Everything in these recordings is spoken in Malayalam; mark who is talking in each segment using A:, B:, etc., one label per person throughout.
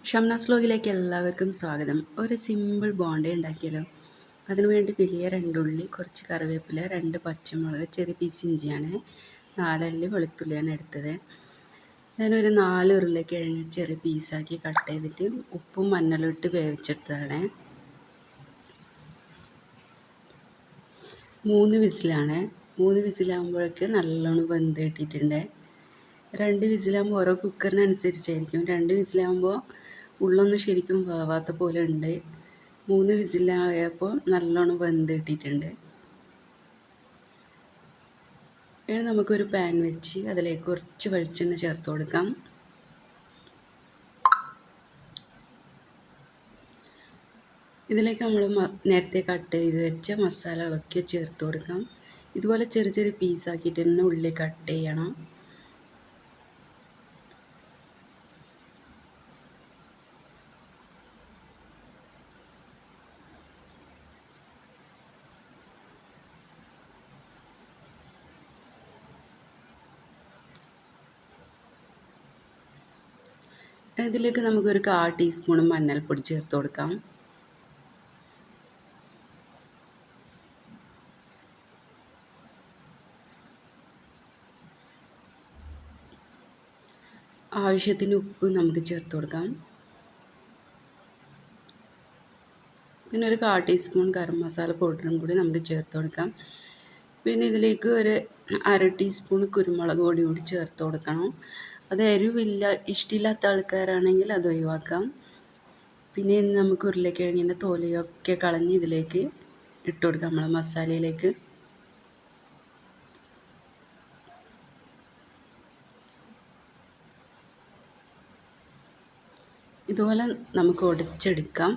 A: ഷംനാസ് വ്ലോഗിലേക്ക് എല്ലാവർക്കും സ്വാഗതം. ഒരു സിമ്പിൾ ബോണ്ട ഉണ്ടാക്കിയല്ലോ. അതിനുവേണ്ടി വലിയ 2 ഉള്ളി, കുറച്ച് കറിവേപ്പില, 2 പച്ചമുളക്, ചെറിയ പീസ് ഇഞ്ചിയാണ്, 4 അല്ലി വെളുത്തുള്ളിയാണ് എടുത്തത്. ഞാനൊരു 4 ഉരുളക്കിഴങ്ങ് ചെറിയ പീസാക്കി കട്ട് ചെയ്തിട്ട് ഉപ്പും മഞ്ഞളും ഇട്ട് വേവിച്ചെടുത്തതാണ്. 3 വിസിലാണ്. 3 വിസിലാകുമ്പോഴേക്ക് നല്ലോണം വെന്ത് കിട്ടിയിട്ടുണ്ട്. 2 വിസിലാകുമ്പോൾ ഓരോ കുക്കറിനനുസരിച്ചായിരിക്കും. 2 വിസിലാകുമ്പോൾ ഉള്ളൊന്നും ശരിക്കും വേവാത്ത പോലെ ഉണ്ട്. 3 വിസിലായപ്പോൾ നല്ലോണം വെന്ത് കിട്ടിയിട്ടുണ്ട്. ഇനി നമുക്കൊരു പാൻ വെച്ച് അതിലേക്ക് കുറച്ച് വെളിച്ചെണ്ണ ചേർത്ത് കൊടുക്കാം. ഇതിലേക്ക് നമ്മൾ നേരത്തെ കട്ട് ചെയ്ത് വെച്ച മസാലകളൊക്കെ ചേർത്ത് കൊടുക്കാം. ഇതുപോലെ ചെറിയ ചെറിയ പീസാക്കിയിട്ട് തന്നെ ഉള്ളി കട്ട് ചെയ്യണം. ഇതിലേക്ക് നമുക്കൊരു 1/4 ടീസ്പൂൺ മഞ്ഞൾപ്പൊടി ചേർത്ത് കൊടുക്കാം. ആവശ്യത്തിന് ഉപ്പ് നമുക്ക് ചേർത്ത് കൊടുക്കാം. പിന്നെ ഒരു 1/4 ടീസ്പൂൺ ഗരം മസാല പൗഡറും കൂടി നമുക്ക് ചേർത്ത് കൊടുക്കാം. പിന്നെ ഇതിലേക്ക് ഒരു 1/2 ടീസ്പൂൺ കുരുമുളക് പൊടി കൂടി ചേർത്ത് കൊടുക്കണം. അത് എരിവില്ല ഇഷ്ടമില്ലാത്ത ആൾക്കാരാണെങ്കിൽ അത് ഒഴിവാക്കാം. പിന്നെ നമുക്ക് ഉരുളക്കിഴങ്ങിൻ്റെ തോലിയൊക്കെ കളഞ്ഞ് ഇതിലേക്ക് ഇട്ട് കൊടുക്കാം, നമ്മളെ മസാലയിലേക്ക്. ഇതുപോലെ നമുക്ക് ഉടച്ചെടുക്കാം.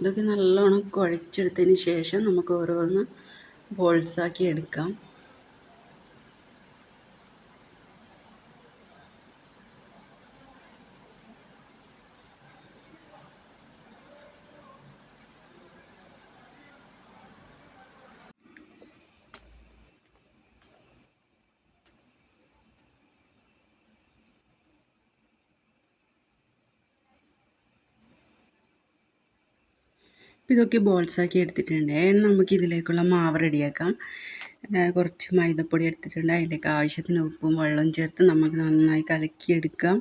A: ഇതൊക്കെ നല്ലോണം കുഴച്ചെടുത്തതിന് ശേഷം നമുക്ക് ഓരോന്ന് ബോൾസാക്കി എടുക്കാം. ഇതൊക്കെ ബോൾസാക്കി എടുത്തിട്ടുണ്ട്. നമുക്ക് ഇതിലേക്കുള്ള മാവ് റെഡിയാക്കാം. കുറച്ച് മൈദപ്പൊടി എടുത്തിട്ടുണ്ട്. അതിലേക്ക് ആവശ്യത്തിന് ഉപ്പും വെള്ളവും ചേർത്ത് നമുക്ക് നന്നായി കലക്കിയെടുക്കാം.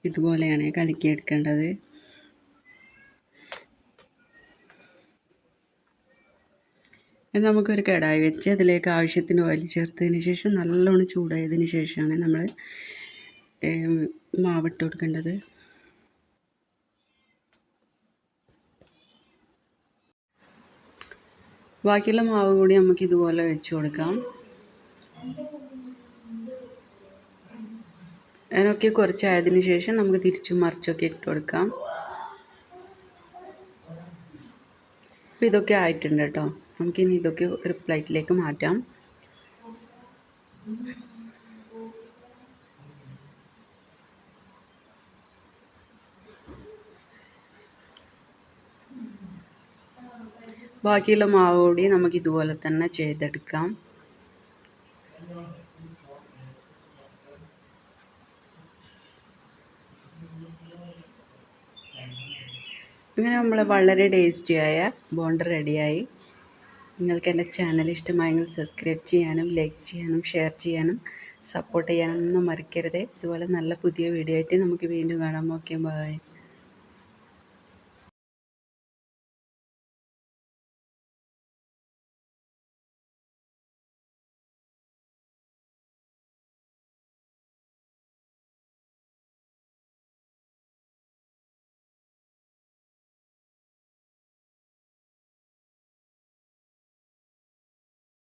A: ഇതുപോലെയാണ് കലക്കിയെടുക്കേണ്ടത്. നമുക്കൊരു കടായി വെച്ച് അതിലേക്ക് ആവശ്യത്തിന് ഓയിൽ ചേർത്തതിന് ശേഷം നല്ലോണം ചൂടായതിന് ശേഷമാണ് നമ്മൾ മാവിട്ട് കൊടുക്കേണ്ടത്. ബാക്കിയുള്ള മാവ് കൂടി നമുക്ക് ഇതുപോലെ വെച്ച് കൊടുക്കാം. അതിനൊക്കെ കുറച്ചായതിനു ശേഷം നമുക്ക് തിരിച്ചും മറിച്ചൊക്കെ ഇട്ട് കൊടുക്കാം. അപ്പോൾ ഇതൊക്കെ ആയിട്ടുണ്ട് കേട്ടോ. നമുക്കിനി ഇതൊക്കെ ഒരു പ്ലേറ്റിലേക്ക് മാറ്റാം. ബാക്കിയുള്ള മാവ് കൂടി നമുക്ക് ഇതുപോലെ തന്നെ ചെയ്തെടുക്കാം. ഇങ്ങനെ നമ്മൾ വളരെ ടേസ്റ്റിയായ ബോണ്ട റെഡിയായി. നിങ്ങൾക്ക് എൻ്റെ ചാനൽ ഇഷ്ടമായെങ്കിൽ സബ്സ്ക്രൈബ് ചെയ്യാനും ലൈക്ക് ചെയ്യാനും ഷെയർ ചെയ്യാനും സപ്പോർട്ട് ചെയ്യാനൊന്നും മറക്കരുത്. ഇതുപോലെ നല്ല പുതിയ വീഡിയോ ആയിട്ട് നമുക്ക് വീണ്ടും കാണാം. Okay, by.